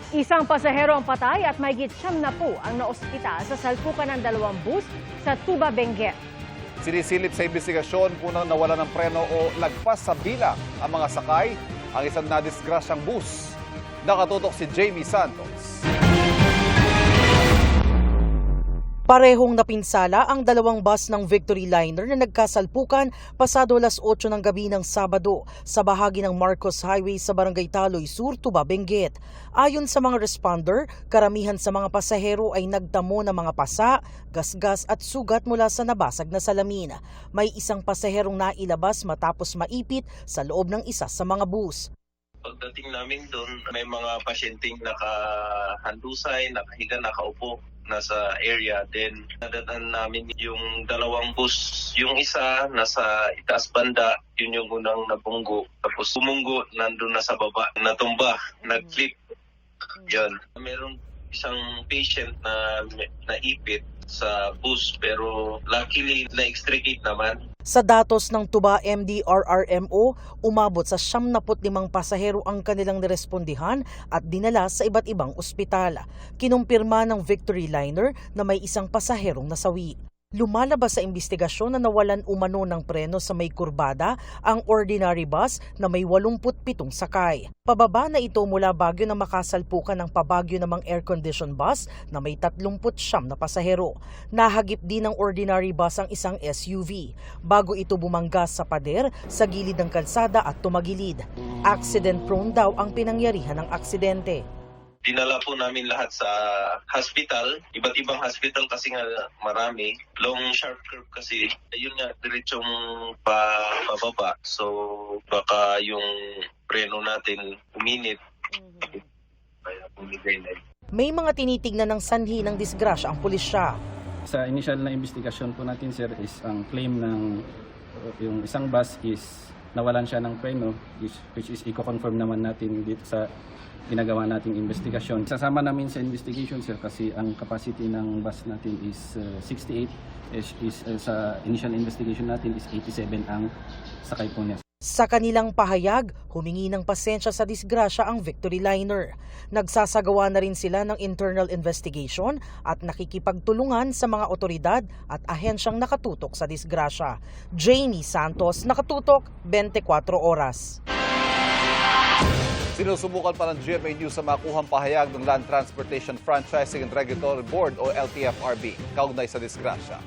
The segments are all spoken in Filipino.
Isang pasahero ang patay at mahigit 70 ang naospital sa salpukan ng dalawang bus sa Tuba, Benguet. Sinisilip sa investigasyon kung nawala ng preno o lagpas sa bilang ang mga sakay ang isang nadisgrasyang bus. Nakatutok si Jamie Santos. Parehong napinsala ang dalawang bus ng Victory Liner na nagkasalpukan pasado alas 8 ng gabi ng Sabado sa bahagi ng Marcos Highway sa Barangay Taloy Sur, Tuba, Benguet. Ayon sa mga responder, karamihan sa mga pasahero ay nagtamo ng mga pasa, gasgas at sugat mula sa nabasag na salamin. May isang pasaherong nailabas matapos maipit sa loob ng isa sa mga bus. Pagdating namin doon, may mga pasyenteng nakahandusay, nakahiga, nakaupo nasa area. Then nadatan namin yung dalawang bus. Yung isa nasa itaas banda, yun yung unang nabunggo. Tapos bumunggo, nandun na sa baba, natumba, nag-flip. Yan. Meron isang patient na naipit sa bus pero luckily na-extricate naman. Sa datos ng Tuba MDRRMO, umabot sa 75 pasahero ang kanilang nirespondihan at dinala sa iba't ibang ospital. Kinumpirma ng Victory Liner na may isang pasaherong nasawi. Lumalabas sa investigasyon na nawalan umano ng preno sa may kurbada ang ordinary bus na may 87 sakay. Pababa na ito mula Baguio na makasalpukan ng pabagyo namang air-conditioned bus na may 39 na pasahero. Nahagip din ng ordinary bus ang isang SUV bago ito bumangga sa pader sa gilid ng kalsada at tumagilid. Accident-prone daw ang pinangyarihan ng aksidente. Dinala po namin lahat sa hospital, iba't ibang hospital kasi nga marami. Long sharp curve kasi, ayun nga, diretsong pababa. So baka yung preno natin uminit. Kaya bumigay na. May mga tinitignan ng sanhi ng disgrasya ang pulisya. Sa initial na investigasyon po natin, sir, is ang claim ng yung isang bus is nawalan siya ng preno, which is i-confirm naman natin dito sa ginagawa nating investigasyon. Sasama namin sa investigation, sir, kasi ang capacity ng bus natin is 68, sa initial investigation natin is 87 ang sakay po niya. Sa kanilang pahayag, humingi ng pasensya sa disgrasya ang Victory Liner. Nagsasagawa na rin sila ng internal investigation at nakikipagtulungan sa mga otoridad at ahensyang nakatutok sa disgrasya. Jamie Santos, nakatutok, 24 oras. Sinusubukan pa ng GMA News sa makuhang pahayag ng Land Transportation Franchising and Regulatory Board o LTFRB kaugnay sa disgrasya.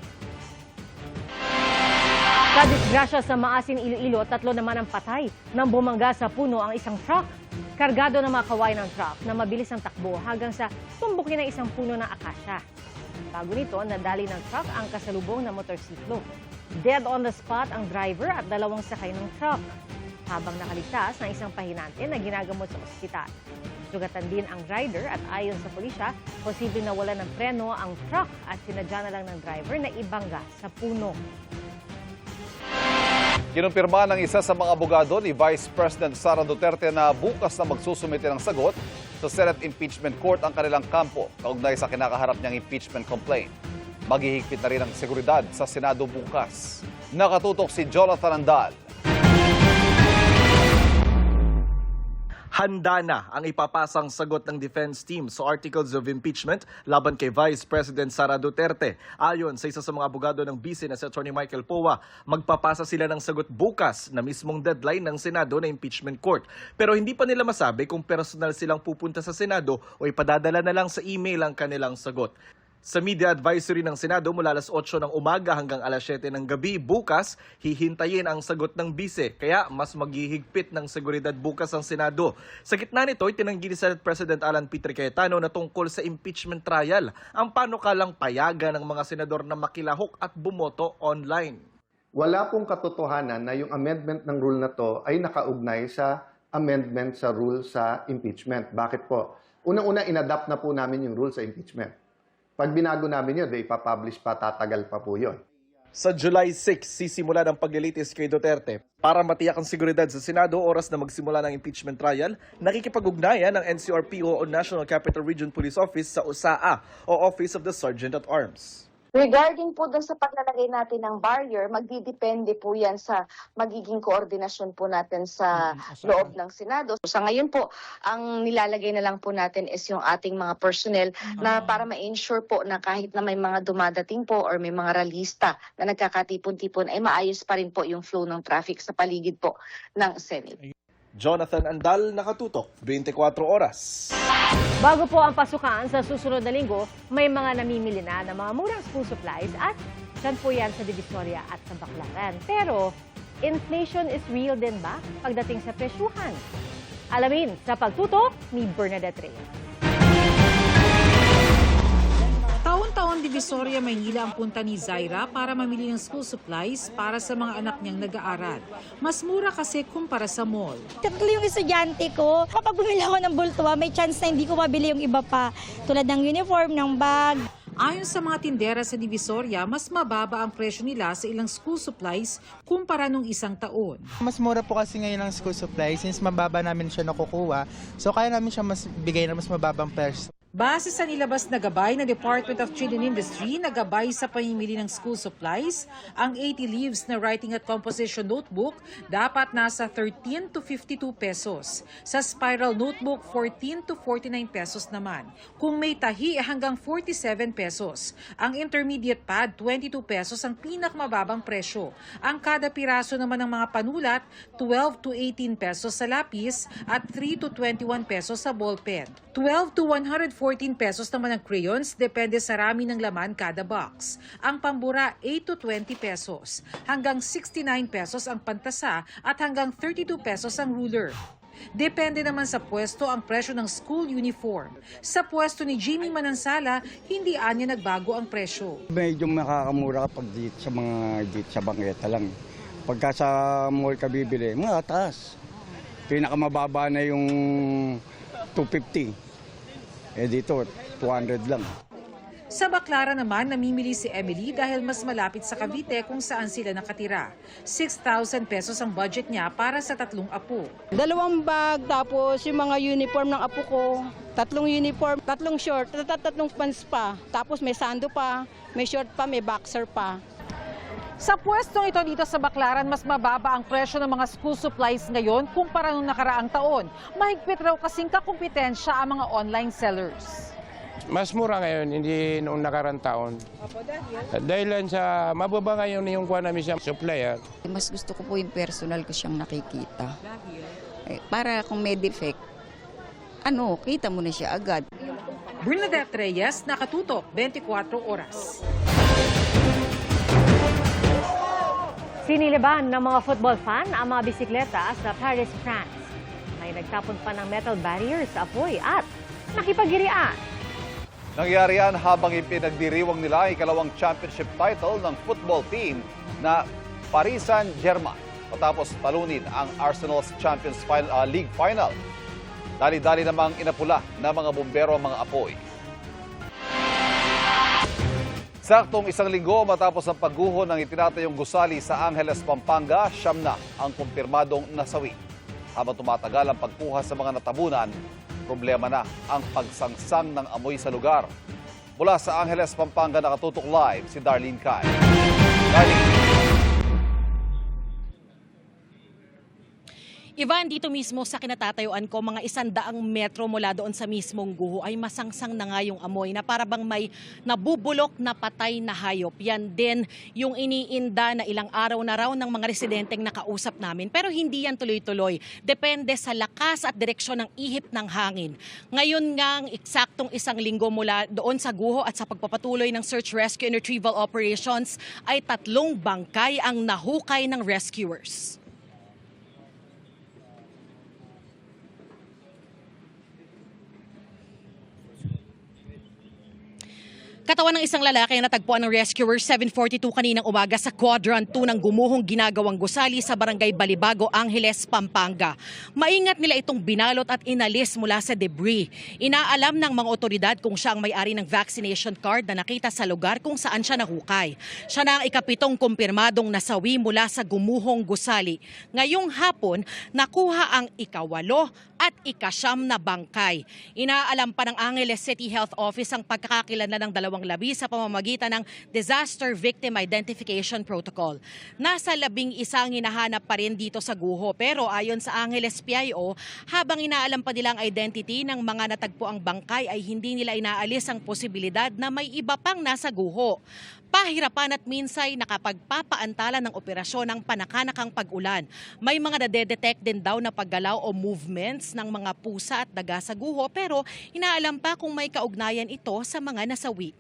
Sa disgrasya sa Maasin, Iloilo, 3 naman ang patay nang bumangga sa puno ang isang truck. Kargado ng mga kawain ng truck na mabilis ang takbo hanggang sa tumbukin ng isang puno ng akasya. Bago nito, nadali ng truck ang kasalubong na motorsiklo. Dead on the spot ang driver at 2 sakay ng truck, habang nakaligtas ng isang pahinante na ginagamot sa ospital. Sugatan din ang rider at ayon sa pulisya, posibleng nawala ng preno ang truck at sinadya na lang ng driver na ibangga sa puno. Kinumpirma ng isa sa mga abogado ni Vice President Sara Duterte na bukas na magsusumite ng sagot sa Senate Impeachment Court ang kanilang kampo kaugnay sa kinakaharap niyang impeachment complaint. Maghihigpit na rin ang seguridad sa Senado bukas. Nakatutok si Jonathan Andal. Handa na ang ipapasang sagot ng defense team sa articles of impeachment laban kay Vice President Sara Duterte. Ayon sa isa sa mga abogado ng BISE na si Atty. Michael Powa, magpapasa sila ng sagot bukas na mismong deadline ng Senado na impeachment court. Pero hindi pa nila masabi kung personal silang pupunta sa Senado o ipadadala na lang sa email ang kanilang sagot. Sa media advisory ng Senado mula alas 8 ng umaga hanggang alas 7 ng gabi bukas, hihintayin ang sagot ng BISE. Kaya mas maghihigpit ng seguridad bukas ang Senado. Sa gitna nito, itinanggi ni Senate President Alan Peter Cayetano na tungkol sa impeachment trial ang panukalang payagan ng mga senador na makilahok at bumoto online. Wala pong katotohanan na yung amendment ng rule na to ay nakaugnay sa amendment sa rule sa impeachment. Bakit po? Unang-una, inadapt na po namin yung rule sa impeachment. Pag binago namin yun, ipapublish pa, tatagal pa po yun. Sa July 6, sisimula ng paglilitis kay Duterte. Para matiyak ang seguridad sa Senado, oras na magsimula ng impeachment trial, nakikipag-ugnayan ng NCRPO o National Capital Region Police Office sa OSAA o Office of the Sergeant at Arms. Regarding po dun sa paglalagay natin ng barrier, magdidepende po yan sa magiging koordinasyon po natin sa loob ng Senado. Sa ngayon po, ang nilalagay na lang po natin is yung ating mga personnel na para ma-ensure po na kahit na may mga dumadating po or may mga ralista na nagkakatipon-tipon ay maayos pa rin po yung flow ng traffic sa paligid po ng Senate. Jonathan Andal, nakatutok, 24 oras. Bago po ang pasukan sa susunod na linggo, may mga namimili na ng mga murang school supplies at dyan po yan sa Divisoria at sa Baclaran. Pero, inflation is real din ba pagdating sa presyuhan? Alamin sa pagtutok ni Bernadette Reyes. Taon-taon Divisoria, Maynila ang punta ni Zaira para mamili ng school supplies para sa mga anak niyang nag-aaral. Mas mura kasi kumpara sa mall. Tatlo yung estudyante ko. Kapag bumili ako ng bultuwa, may chance na hindi ko mabili yung iba pa. Tulad ng uniform, ng bag. Ayon sa mga tindera sa Divisoria, mas mababa ang presyo nila sa ilang school supplies kumpara nung isang taon. Mas mura po kasi ngayon ang school supplies since mababa namin siya nakukuha. So kaya namin siya mas bigay na mas mababang presyo. Base sa nilabas na gabay ng Department of Trade and Industry na gabay sa pamimili ng school supplies, ang 80 leaves na writing at composition notebook dapat nasa 13 to 52 pesos. Sa spiral notebook, 14 to 49 pesos naman. Kung may tahi, hanggang 47 pesos. Ang intermediate pad, 22 pesos ang pinakmababang presyo. Ang kada piraso naman ng mga panulat, 12 to 18 pesos sa lapis at 3 to 21 pesos sa ballpen. 12 to 114 pesos naman ang crayons, depende sa rami ng laman kada box. Ang pambura, 8 to 20 pesos. Hanggang 69 pesos ang pantasa at hanggang 32 pesos ang ruler. Depende naman sa pwesto ang presyo ng school uniform. Sa pwesto ni Jimmy Manansala, hindi anya nagbago ang presyo. Medyo makakamura kapag dito sa bangketa lang. Pagka sa mall ka bibili, mga taas. Pinakamababa na yung 250. Dito, 200 lang. Sa Baclaran naman, namimili si Emily dahil mas malapit sa Cavite kung saan sila nakatira. 6,000 pesos ang budget niya para sa 3 apo. 2 bag, tapos yung mga uniform ng apo ko. 3 uniform, 3 short, 3 pants pa. Tapos may sando pa, may short pa, may boxer pa. Sa pwestong ito dito sa Baclaran, mas mababa ang presyo ng mga school supplies ngayon kumpara nung nakaraang taon. Mahigpit raw kasing kakumpetensya ang mga online sellers. Mas mura ngayon, hindi noong nakarang taon. Dahil sa mababa ngayon yung kuha namin sa supplier. Mas gusto ko po yung personal ko siyang nakikita. Para kung may defect, kita mo na siya agad. Bernadette Reyes, nakatutok, 24 oras. Siniliban ng mga football fan ang mga bisikleta sa Paris, France. May nagtapon pa ng metal barriers sa apoy at nakipagirian. Nangyari yan habang ipinagdiriwang nila ang ikalawang championship title ng football team na Paris Saint-Germain matapos talunin ang Arsenal's Champions League final. Dali-dali namang inapula ng mga bumbero ang mga apoy. Saktong 1 linggo matapos ang pagguho ng itinatayong gusali sa Angeles, Pampanga, 9 na ang kumpirmadong nasawi. Habang tumatagal ang pagkuha sa mga natabunan, problema na ang pagsangsang ng amoy sa lugar. Mula sa Angeles, Pampanga, nakatutok live si Darlene Kai. Darlene. Ivan, dito mismo sa kinatatayuan ko, mga 100 metro mula doon sa mismong guho ay masangsang na nga yung amoy na para bang may nabubulok na patay na hayop. Yan din yung iniinda na ilang araw na raw ng mga residenteng nakausap namin. Pero hindi yan tuloy-tuloy. Depende sa lakas at direksyon ng ihip ng hangin. Ngayon ngang eksaktong 1 linggo mula doon sa guho at sa pagpapatuloy ng search, rescue and retrieval operations ay 3 bangkay ang nahukay ng rescuers. Katawan ng isang lalaki na natagpuan ng rescuers 7:42 kaninang umaga sa Quadrant 2 ng gumuhong ginagawang gusali sa Barangay Balibago, Angeles, Pampanga. Maingat nila itong binalot at inalis mula sa debris. Inaalam ng mga otoridad kung siya ang may-ari ng vaccination card na nakita sa lugar kung saan siya nahukay. Siya na ang ika-7 kumpirmadong nasawi mula sa gumuhong gusali. Ngayong hapon, nakuha ang ika-8 at ika-9 na bangkay. Inaalam pa ng Angeles City Health Office ang pagkakakilanlan ng 2 ang labi sa pamamagitan ng Disaster Victim Identification Protocol. Nasa 11 ang hinahanap pa rin dito sa guho, pero ayon sa Angeles PIO, habang inaalam pa nila ang identity ng mga natagpuang bangkay ay hindi nila inaalis ang posibilidad na may iba pang nasa guho. Pahirapan at minsay nakapagpapaantala ng operasyon ng panakanakang pag-ulan. May mga nadedetect din daw na paggalaw o movements ng mga pusa at daga sa guho, pero inaalam pa kung may kaugnayan ito sa mga nasawi.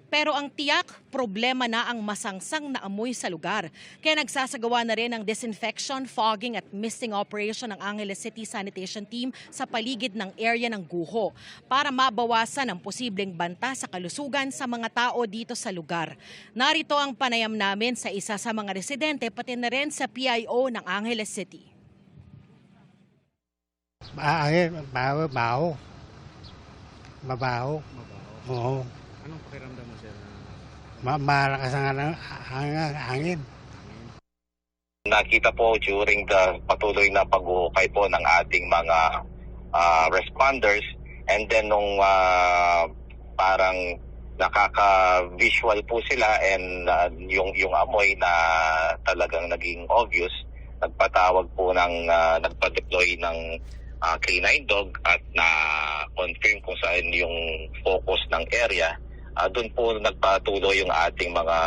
Pero ang tiyak, problema na ang masangsang na amoy sa lugar. Kaya nagsasagawa na rin ang disinfection, fogging at misting operation ng Angeles City Sanitation Team sa paligid ng area ng guho para mabawasan ang posibleng banta sa kalusugan sa mga tao dito sa lugar. Narito ang panayam namin sa isa sa mga residente pati na rin sa PIO ng Angeles City. Mabaho. Oo. Anong pakiramdam mo, sir? Malakas ang hangin. Nakita po during the patuloy na pag-uukay po ng ating mga responders, and then nung parang nakaka-visual po sila and yung amoy na talagang naging obvious, nagpatawag po nagpa-deploy ng canine dog at na-confirm kung saan yung focus ng area. Doon po nagpatuloy yung ating mga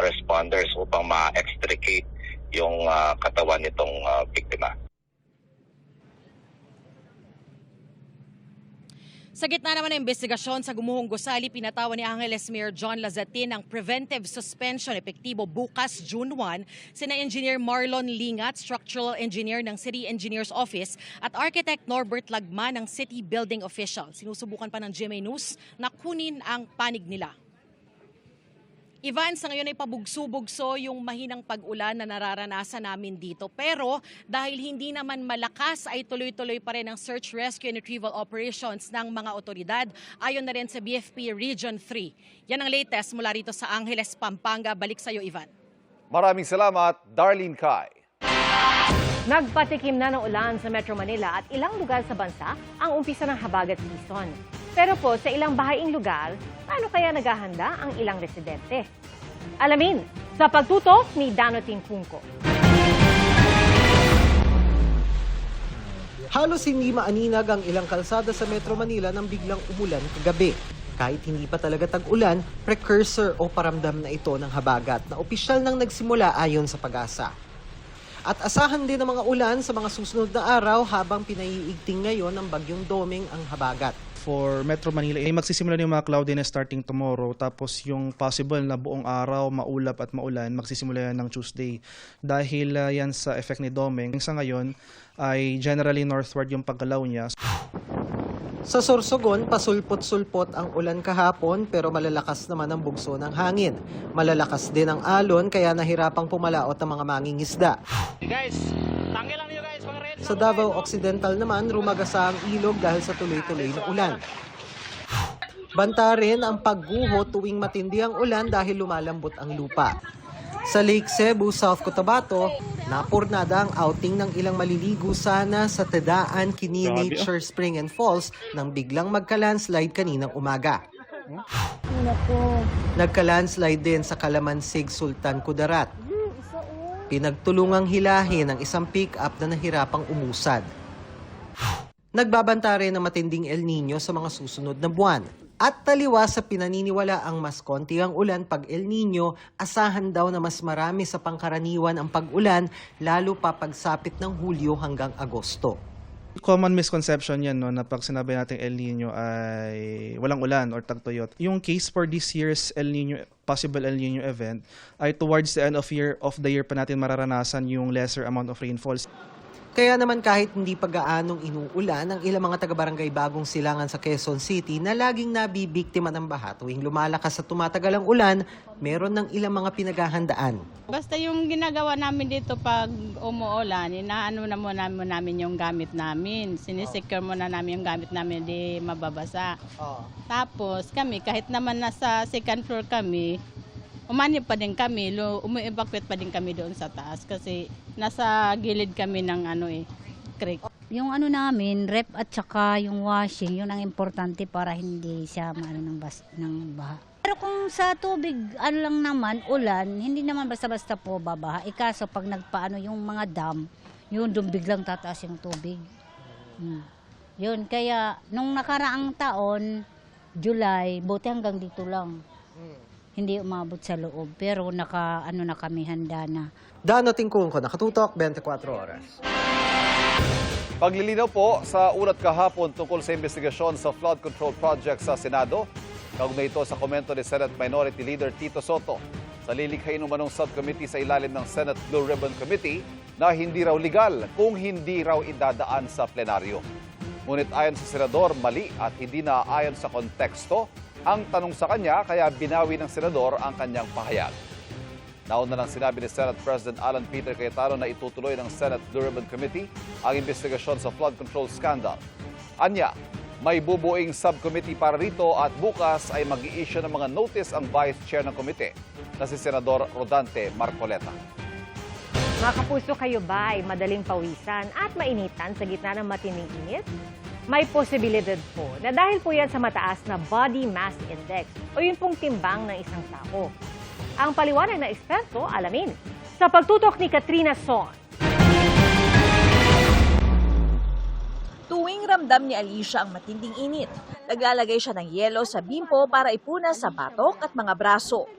responders upang ma-extricate yung katawan nitong biktima. Sa gitna naman ng investigasyon sa gumuhong gusali, pinatawan ni Angeles Mayor John Lazatin ang preventive suspension epektibo bukas June 1 sina Engineer Marlon Lingat, Structural Engineer ng City Engineer's Office at Architect Norbert Lagman ng City Building Official. Sinusubukan pa ng GMA News na kunin ang panig nila. Ivan, sa ngayon ay pabugso-bugso yung mahinang pag-ulan na nararanasan namin dito. Pero dahil hindi naman malakas ay tuloy-tuloy pa rin ang search, rescue and retrieval operations ng mga otoridad ayon na rin sa BFP Region 3. Yan ang latest mula rito sa Angeles, Pampanga. Balik sa iyo, Ivan. Maraming salamat, Darlene Kai. Nagpatikim na ng ulan sa Metro Manila at ilang lugar sa bansa ang umpisa ng habagat season. Pero po sa ilang bahaing lugar, paano kaya naghahanda ang ilang residente? Alamin sa pagtutok ni Danotin Punco. Halos hindi maaninag ang ilang kalsada sa Metro Manila nang biglang umulan kagabi. Kahit hindi pa talaga tag-ulan, precursor o paramdam na ito ng habagat na opisyal nang nagsimula ayon sa Pag-asa. At asahan din ang mga ulan sa mga susunod na araw habang pinaiigting ngayon ng bagyong Doming ang habagat. For Metro Manila, magsisimula yung mga cloudiness starting tomorrow, tapos yung possible na buong araw, maulap at maulan, magsisimula yan ng Tuesday. Dahil yan sa effect ni Doming, sa ngayon ay generally northward yung paggalaw niya. Sa Sorsogon, pasulpot-sulpot ang ulan kahapon pero malalakas naman ang bugso ng hangin. Malalakas din ang alon kaya nahirapang pumalaot ang mga mangingisda. Sa Davao Occidental naman, rumagasa ang ilog dahil sa tuloy-tuloy na ulan. Banta rin ang pagguho tuwing matindi ang ulan dahil lumalambot ang lupa. Sa Lake Cebu, South Cotabato, napurnada ang outing ng ilang maliligo sana sa Tedaan Kini Nature Spring and Falls nang biglang magka-landslide kaninang umaga. Nagka-landslide din sa Kalamansig, Sultan Kudarat. Pinagtulungang hilahin ang isang pick-up na nahirapang umusad. Nagbabanta rin ng matinding El Nino sa mga susunod na buwan. At taliwas sa pinaniniwala ang mas konti ang ulan pag El Nino, asahan daw na mas marami sa pangkaraniwan ang pag-ulan, lalo pa pagsapit ng Hulyo hanggang Agosto. Common misconception yan, no, na pag sinabi natin El Nino ay walang ulan or tagtuyot. Yung case for this year's El Nino, possible El Nino event ay towards the end of the year pa natin mararanasan yung lesser amount of rainfalls. Kaya naman kahit hindi pa gaanong inuulan, ang ilang mga taga-barangay Bagong Silangan sa Quezon City na laging nabibiktima ng baha tuwing lumalakas at tumatagal ang ulan, meron ng ilang mga pinaghahandaan. Basta yung ginagawa namin dito pag umuulan, inaano na muna namin yung gamit namin. Sinisecure muna namin yung gamit namin, di mababasa. Tapos kami, kahit naman nasa second floor kami, umanib pa din kami, umu-evacuate pa din kami doon sa taas kasi nasa gilid kami ng creek. Yung namin, rep at saka yung washing, yun ang importante para hindi siya maano ng baha. Pero Pero kung sa tubig, ano lang naman, ulan, hindi naman basta-basta po babaha. Ikaso pag nagpaano yung mga dam, yun doon biglang tataas yung tubig. Yun, kaya nung nakaraang taon, July, buti hanggang dito lang. Hindi umabot sa loob, pero na kami, handa na. Dano Tingkungko, Nakatutok, 24 Oras. Paglilinaw po sa ulat kahapon tungkol sa investigasyon sa flood control project sa Senado. Kaugnay ito sa komento ni Senate Minority Leader Tito Soto sa lilikhain umanong subcommittee sa ilalim ng Senate Blue Ribbon Committee na hindi raw legal kung hindi raw idadaan sa plenaryo. Ngunit ayon sa senador, mali at hindi na ayon sa konteksto ang tanong sa kanya, kaya binawi ng senador ang kanyang pahayag. Nauna lang sinabi ni Senate President Alan Peter Cayetano na itutuloy ng Senate Blue Ribbon Committee ang investigasyon sa flood control scandal. Anya, may bubuing subcommittee para rito at bukas ay mag-i-issue ng mga notice ang Vice Chair ng komite na si Senador Rodante Marcoleta. Mga kapuso, kayo ba ay madaling pawisan at mainitan sa gitna ng matinding init? May posibilidad po na dahil po yan sa mataas na body mass index o yun pong timbang ng isang tao. Ang paliwanag na eksperto, alamin sa pagtutok ni Katrina Son. Tuwing ramdam ni Alicia ang matinding init, naglalagay siya ng yelo sa bimpo para ipunas sa batok at mga braso.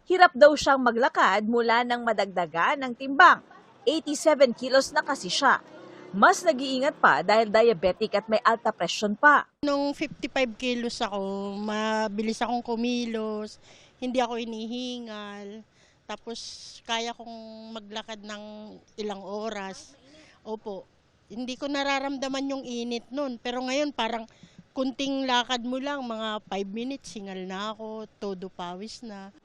Hirap daw siyang maglakad mula nang madagdagan ng timbang. 87 kilos na kasi siya. Mas nag-iingat pa dahil diabetic at may alta presyon pa. Nung 55 kilos ako, mabilis akong kumilos, hindi ako inihingal, tapos kaya kong maglakad ng ilang oras. Opo, hindi ko nararamdaman yung init nun, pero ngayon parang kunting lakad mo lang, mga 5 minutes, hingal na ako, todo pawis na.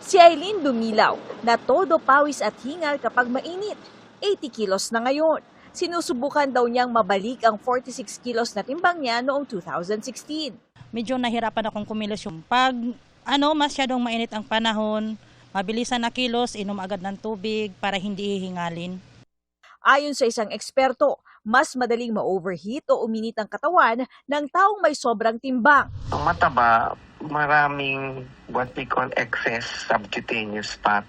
Si Eileen Dumilaw na todo pawis at hingal kapag mainit. 80 kilos na ngayon. Sinusubukan daw niyang mabalik ang 46 kilos na timbang niya noong 2016. Medyo nahirapan akong kumilos yung pag masyadong mainit ang panahon, mabilisan na kilos, inom agad ng tubig para hindi hihingalin. Ayon sa isang eksperto, mas madaling ma-overheat o uminit ang katawan ng taong may sobrang timbang. Ang mataba, maraming what we call excess subcutaneous fat.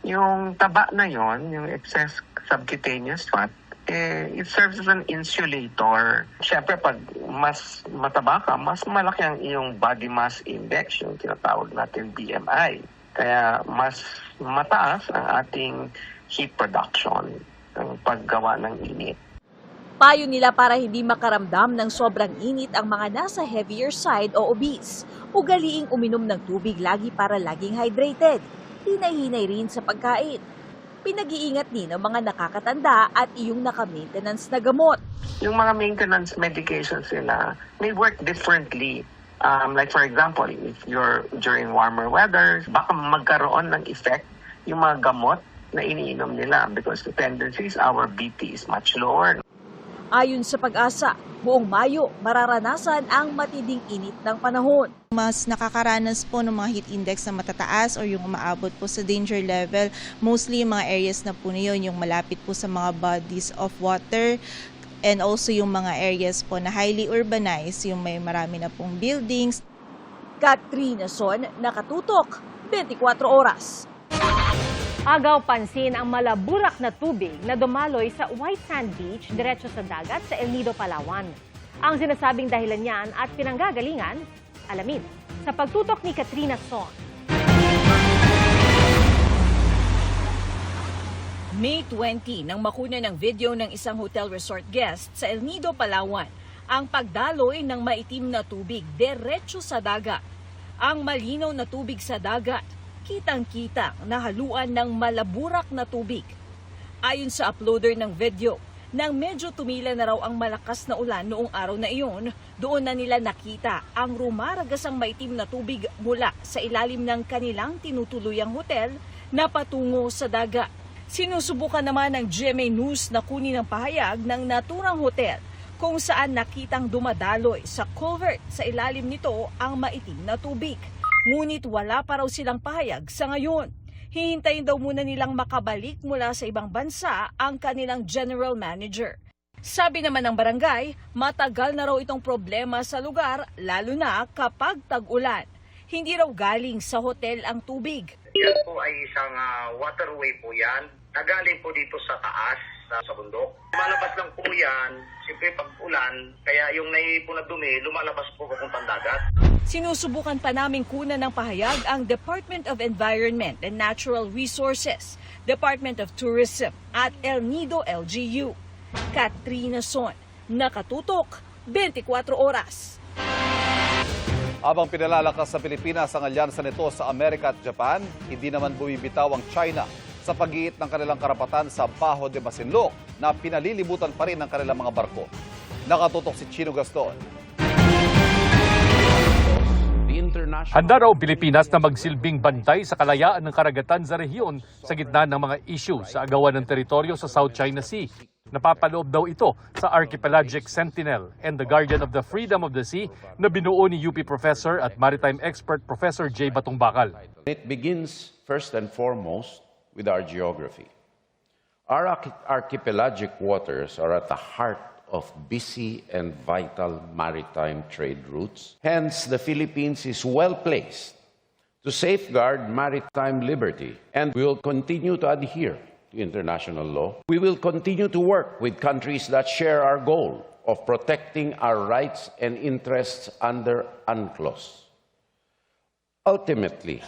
Yung taba na yon, yung excess subcutaneous fat, it serves as an insulator. Siyempre, pag mas mataba ka, mas malaki ang iyong body mass index, yung tinatawag natin BMI. Kaya mas mataas ang ating heat production, ang paggawa ng init. Payo nila para hindi makaramdam ng sobrang init ang mga nasa heavier side o obese. Ugaliing uminom ng tubig lagi para laging hydrated. Hinay-hinay rin sa pagkain. Pinag-iingat din ng mga nakakatanda at iyong naka-maintenance na gamot. Yung mga maintenance medications nila may work differently. Like for example, if you're during warmer weather, baka magkaroon ng effect yung mga gamot na iniinom nila because the tendency is our BP is much lower. Ayon sa Pag-asa, buong Mayo mararanasan ang matinding init ng panahon. Mas nakakaranas po ng mga heat index na matataas o yung umaabot po sa danger level. Mostly yung mga areas na po na yun, yung malapit po sa mga bodies of water and also yung mga areas po na highly urbanized, yung may marami na pong buildings. Katrina Son, Nakatutok, 24 Oras. Agaw pansin ang malaburak na tubig na dumaloy sa White Sand Beach diretso sa dagat sa El Nido, Palawan. Ang sinasabing dahilan niyan at pinanggagalingan, alamin sa pagtutok ni Katrina Son. May 20 nang makuna ng video ng isang hotel resort guest sa El Nido, Palawan ang pagdaloy ng maitim na tubig diretso sa dagat. Ang malinaw na tubig sa dagat, kitang-kita na haluan ng malaburak na tubig. Ayon sa uploader ng video, nang medyo tumila na raw ang malakas na ulan noong araw na iyon, doon na nila nakita ang rumaragasang maitim na tubig mula sa ilalim ng kanilang tinutuluyang hotel na patungo sa dagat. Sinusubukan naman ng GMA News na kunin ang pahayag ng naturang hotel kung saan nakitang dumadaloy sa culvert sa ilalim nito ang maitim na tubig. Ngunit wala pa raw silang pahayag sa ngayon. Hihintayin daw muna nilang makabalik mula sa ibang bansa ang kanilang general manager. Sabi naman ng barangay, matagal na raw itong problema sa lugar, lalo na kapag tag-ulan. hindi raw galing sa hotel ang tubig. Yan po ay isang waterway po yan. Nagaling po dito sa taas, sa bundok. Lumalabas lang po yan, siyempre pag ulan, kaya yung naipon na dumi, lumalabas po papuntang dagat. Sinusubukan pa naming kunan ng pahayag ang Department of Environment and Natural Resources, Department of Tourism at El Nido LGU. Katrina Son, nakatutok, 24 oras. Habang pinalalakas sa Pilipinas ang alyansa nito sa Amerika at Japan, hindi naman bumibitaw ang China sa pag-iit ng kanilang karapatan sa Bajo de Masinloc na pinalilibutan pa rin ng kanilang mga barko. Nakatutok si Chino Gaston. Handa raw Pilipinas na magsilbing bantay sa kalayaan ng karagatan sa rehiyon sa gitna ng mga issue sa agawan ng teritoryo sa South China Sea. Napapaloob daw ito sa Archipelagic Sentinel and the Guardian of the Freedom of the Sea na binuo ni UP professor at maritime expert Professor J. Batungbakal. It begins first and foremost with our geography. Our archipelagic waters are at the heart of busy and vital maritime trade routes. Hence, the Philippines is well placed to safeguard maritime liberty, and we will continue to adhere to international law. We will continue to work with countries that share our goal of protecting our rights and interests under UNCLOS. Ultimately,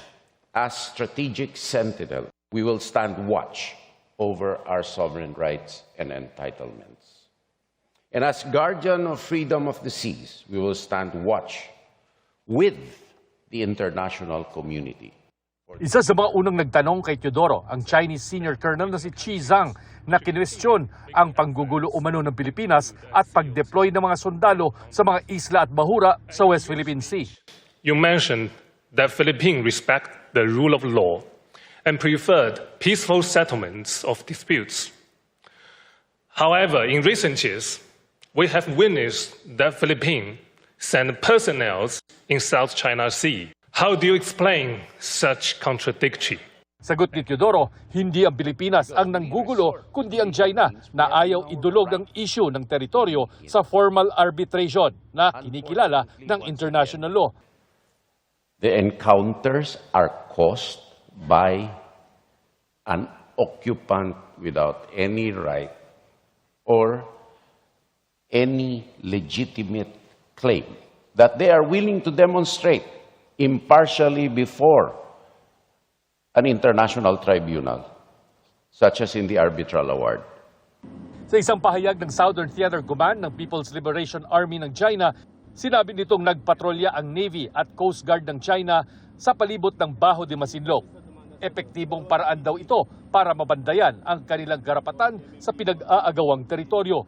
as strategic sentinel, we will stand watch over our sovereign rights and entitlements. And as guardian of freedom of the seas, we will stand watch with the international community. Isa sa mga unang nagtanong kay Teodoro, ang Chinese senior colonel na si Chi Zhang, na kinwestiyon ang panggugulo umano ng Pilipinas at pag-deploy ng mga sundalo sa mga isla at bahura sa West Philippine Sea. You mentioned that Philippines respect the rule of law and preferred peaceful settlements of disputes. However, in recent years, we have witnessed that Philippines send personnel in South China Sea. How do you explain such contradiction? Sagot ni Teodoro, hindi ang Pilipinas ang nanggugulo, kundi ang China na ayaw idulog ang issue ng teritoryo sa formal arbitration na kinikilala ng international law. The encounters are caused by an occupant without any right or any legitimate claim that they are willing to demonstrate impartially before an international tribunal, such as in the arbitral award. Sa isang pahayag ng Southern Theater Command ng People's Liberation Army ng China, sinabi nitong nagpatrolya ang Navy at Coast Guard ng China sa palibot ng Bajo de Masinloc. Epektibong paraan daw ito para mabandayan ang kanilang karapatan sa pinag-aagawang teritoryo.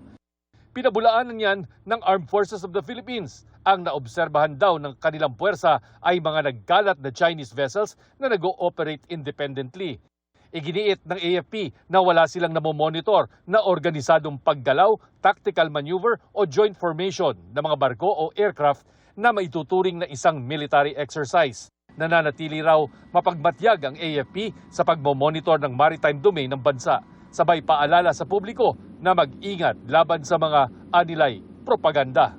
Pinabulaanan niyan ng Armed Forces of the Philippines. Ang naobserbahan daw ng kanilang puwersa ay mga nagkalat na Chinese vessels na nag-ooperate independently. Iginiit ng AFP na wala silang namomonitor na organisadong paggalaw, tactical maneuver o joint formation ng mga barko o aircraft na maituturing na isang military exercise. Nananatili raw mapagmatyag ang AFP sa pagmomonitor ng maritime domain ng bansa. Sabay paalala sa publiko na mag-ingat laban sa mga anilay propaganda.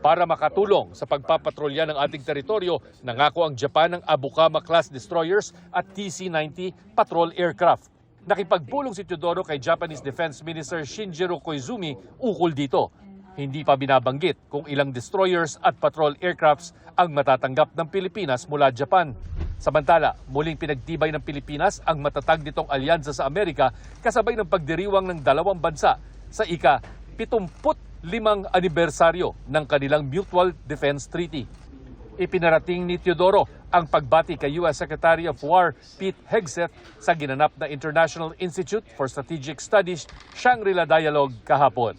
Para makatulong sa pagpapatrolya ng ating teritoryo, nangako ang Japan ng Abukama-class destroyers at TC-90 patrol aircraft. Nakipagpulong si Teodoro kay Japanese Defense Minister Shinjiro Koizumi ukol dito. Hindi pa binabanggit kung ilang destroyers at patrol aircrafts ang matatanggap ng Pilipinas mula Japan. Samantala, muling pinagtibay ng Pilipinas ang matatag nitong alyansa sa Amerika kasabay ng pagdiriwang ng dalawang bansa sa ika-75 anibersaryo ng kanilang Mutual Defense Treaty. Ipinarating ni Teodoro ang pagbati kay U.S. Secretary of War Pete Hegseth sa ginanap na International Institute for Strategic Studies Shangri-La Dialogue kahapon.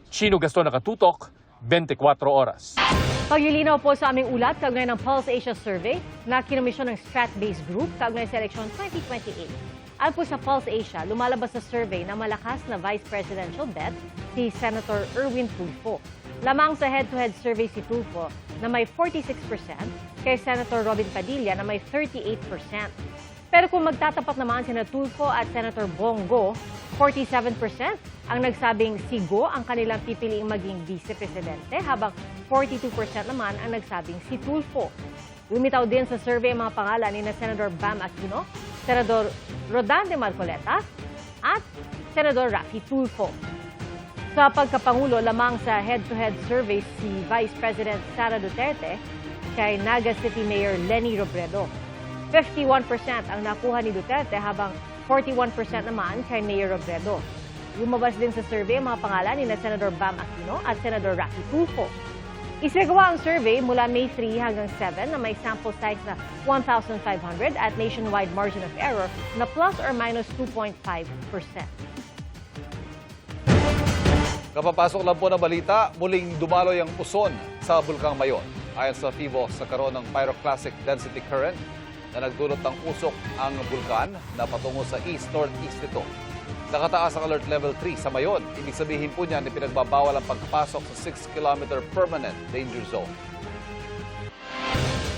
Chino Gaston, nakatutok, 24 oras. Paglilinaw po sa aming ulat kaugnay ng Pulse Asia Survey na kinomisyon ng Strat-based group kaugnay sa eleksyon 2028. Ayon po sa Pulse Asia, lumalabas sa survey na malakas na vice presidential bet si Senator Erwin Tulfo. Lamang sa head-to-head survey si Tulfo na may 46% kay Senator Robin Padilla na may 38%. Pero kung magtatapat naman sina Tulfo at Senator Bongo, 47% ang nagsabing si Go ang kanilang pipiliing maging vice-presidente, habang 42% naman ang nagsabing si Tulfo. Lumitaw din sa survey ang mga pangalan ni Senador Bam Aquino, Senador Rodan de Marcoleta at Senador Raffy Tulfo. Sa pagkapangulo, lamang sa head-to-head survey si Vice President Sara Duterte kay Naga City Mayor Lenny Robredo. 51% ang nakuha ni Duterte habang 41% naman kay Mayor Robredo. Lumabas din sa survey ang mga pangalan ni Senador Bam Aquino at Senador Raffy Tulfo. Isinagawa ang survey mula May 3 hanggang 7 na may sample size na 1,500 at nationwide margin of error na plus or minus 2.5%. Kapapasok lang po na balita, muling dumaloy ang puson sa Bulkang Mayon. Ayon sa FIVO, sa karoon ng pyroclastic density current na nagdulot ng usok ang bulkan na patungo sa east-northeast nito. Nakataas ang alert level 3 sa Mayon. Ibig sabihin po niyan na pinagbabawal ang pagpasok sa 6-kilometer permanent danger zone.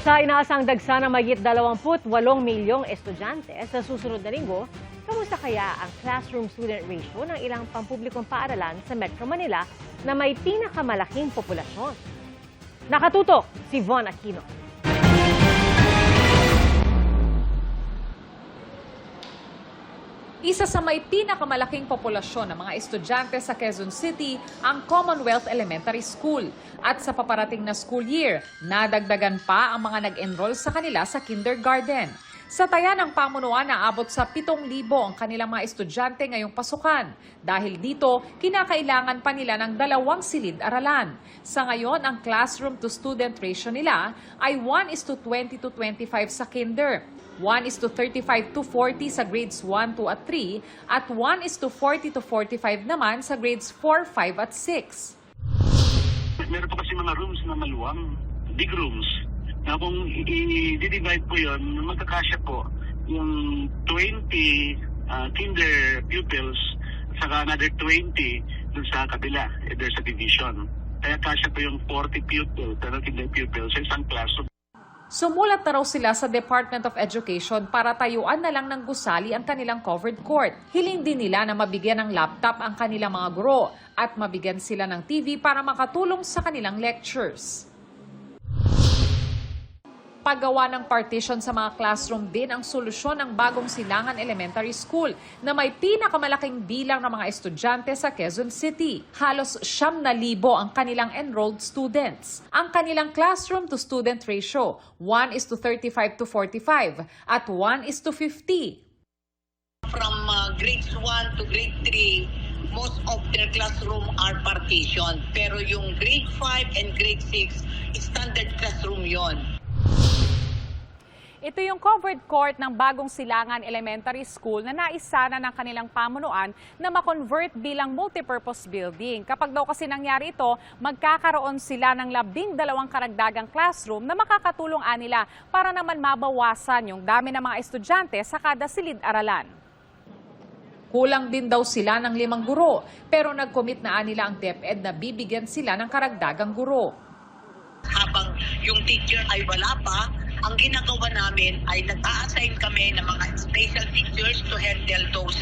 Sa inaasang dagsa ng mahigit 28 milyong estudyante sa susunod na linggo, kamusta kaya ang classroom student ratio ng ilang pampublikong paaralan sa Metro Manila na may pinakamalaking populasyon? Nakatutok si Von Aquino. Isa sa may pinakamalaking populasyon ng mga estudyante sa Quezon City ang Commonwealth Elementary School. At sa paparating na school year, nadagdagan pa ang mga nag-enroll sa kanila sa kindergarten. Sa taya ng pamunuan, naabot sa 7,000 ang kanilang mga estudyante ngayong pasukan. Dahil dito, kinakailangan pa nila ng 2 silid-aralan. Sa ngayon, ang classroom-to-student ratio nila ay 1:20-25 sa kinder. 1:35-40 sa grades 1, 2 at 3 at 1:40-45 naman sa grades 4, 5 at 6. Meron po kasi mga rooms na maluwang, big rooms. Na kung i-divide po yun, magkakasya po yung 20 kinder pupils saka another 20 dun sa kabila, there's a division. Kaya kasya po yung 40 pupils, kinder pupils sa isang classroom. Sumulat na raw sila sa Department of Education para tayuan na lang ng gusali ang kanilang covered court. Hiling din nila na mabigyan ng laptop ang kanilang mga guro at mabigyan sila ng TV para makatulong sa kanilang lectures. Paggawa ng partition sa mga classroom din ang solusyon ng Bagong Silangan Elementary School na may pinakamalaking bilang ng mga estudyante sa Quezon City. Halos 9,000 ang kanilang enrolled students. Ang kanilang classroom-to-student ratio, 1:35-45 at 1:50. From grades 1 to grade 3, most of their classroom are partitioned. Pero yung grade 5 and grade 6, standard classroom yon. Ito yung covered court ng Bagong Silangan Elementary School na naisana ng kanilang pamunuan na ma-convert bilang multipurpose building. Kapag daw kasi nangyari ito, magkakaroon sila ng 12 karagdagang classroom na makakatulong nila para naman mabawasan yung dami ng mga estudyante sa kada silid-aralan. Kulang din daw sila ng 5 guro, pero nag-commit na nila ang DepEd na bibigyan sila ng karagdagang guro. Habang yung teacher ay wala pa, ang ginagawa namin ay nag-a-assign kami ng mga special teachers to handle those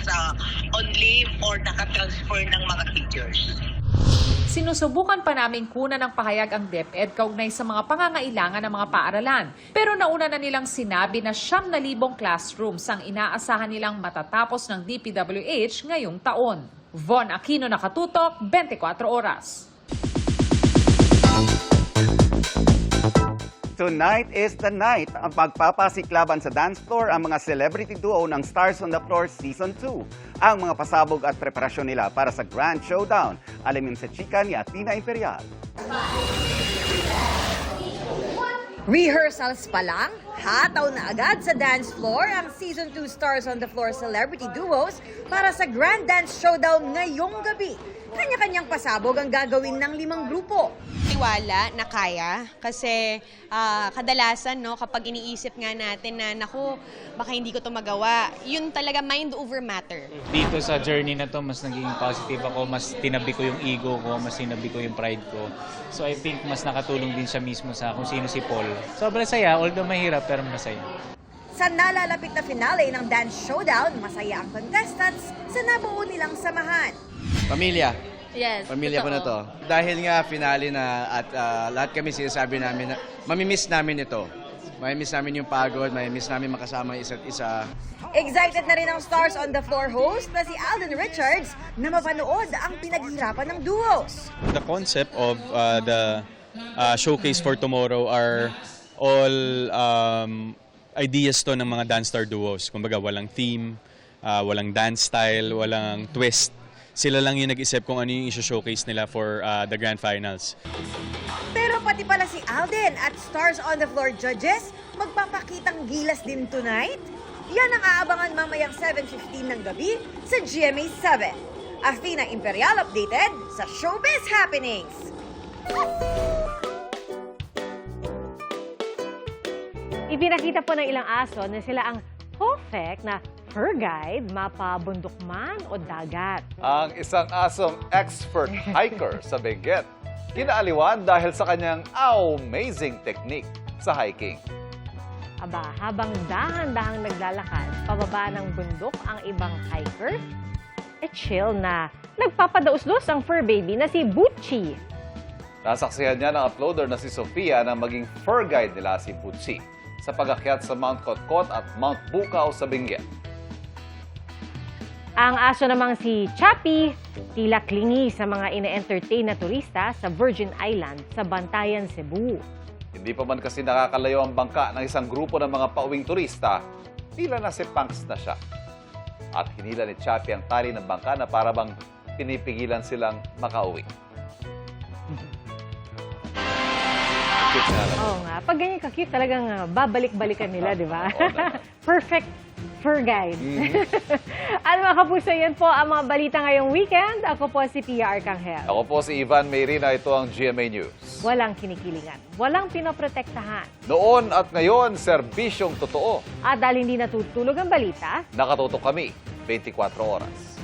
on leave or nakatransfer ng mga teachers. Sinusubukan pa namin kunan ng pahayag ang DepEd kaugnay sa mga pangangailangan ng mga paaralan. Pero nauna na nilang sinabi na 9,000 classrooms ang inaasahan nilang matatapos ng DPWH ngayong taon. Von Aquino, Nakatutok, 24 Oras. Tonight is the night. Ang pagpapasiklaban sa dance floor ang mga celebrity duo ng Stars on the Floor Season 2. Ang mga pasabog at preparasyon nila para sa Grand Showdown. Alamin sa chika ni Athena Imperial. Rehearsals pa lang, hataw na agad sa dance floor ang Season 2 Stars on the Floor celebrity duos para sa Grand Dance Showdown ngayong gabi. Kanya-kanyang pasabog ang gagawin ng 5 grupo. Tiwala na kaya kasi kadalasan kapag iniisip nga natin na naku, baka hindi ko to magawa, yun talaga mind over matter. Dito sa journey na to, mas naging positive ako, mas tinabi ko yung ego ko, mas tinabi ko yung pride ko. So I think mas nakatulong din siya mismo sa kung sino si Paul. Sobrang saya, although mahirap pero masaya. Sa nalalapit na finale ng Dance Showdown, masaya ang contestants sa nabuo nilang samahan. Pamilya. Yes, Pamilya ko na to. Dahil nga finale na at lahat kami sinasabi namin na mamimiss namin ito. May miss namin yung pagod, may miss namin makasama isa't isa. Excited na rin ang Stars on the Floor host na si Alden Richards na mapanood ang pinaghirapan ng duos. The concept of the showcase for tomorrow are all ideas to ng mga Dance Star duos. Kumbaga walang theme, walang dance style, walang twist. Sila lang yung nag-isip kung ano yung i-showcase nila for the grand finals. Pero pati pala si Alden at Stars on the Floor judges magpapakitang gilas din tonight. Yan ang aabangan mamayang 7:15 ng gabi sa GMA 7. Athena Imperial updated sa Showbiz Happenings. Ipinakita po ng ilang aso na sila ang perfect na fur guide, mapabundok man o dagat. Ang isang asong expert hiker sa Benguet, kinaaliwan dahil sa kanyang amazing technique sa hiking. Aba, habang dahan-dahang naglalakad, pababa ng bundok ang ibang hiker, chill na nagpapadauslos ang fur baby na si Butchie. Nasaksihan niya ng uploader na si Sofia na maging fur guide nila si Butchie sa pag-akyat sa Mount Kotkot at Mount Bukaw sa Benguet. Ang aso namang si Chappie, tila klingi sa mga ine-entertain na turista sa Virgin Island sa Bantayan, Cebu. Hindi pa man kasi nakakalayo ang bangka ng isang grupo ng mga pauwing turista, tila na si Punks na siya. At hinila ni Chappie ang tali ng bangka na para bang pinipigilan silang makauwi. Cute nga lang. Oo nga, pag ganyan ka-cute talagang babalik-balikan nila, di ba? Perfect fur guide. At mga kapuso, yan po ang mga balita ngayong weekend. Ako po si Pia Arcangel. Ako po si Ivan Mayrina, ito ang GMA News. Walang kinikilingan, walang pinoprotektahan. Noon at ngayon, serbisyong totoo. At dahil hindi natutulog ang balita, Nakatutok kami 24 oras.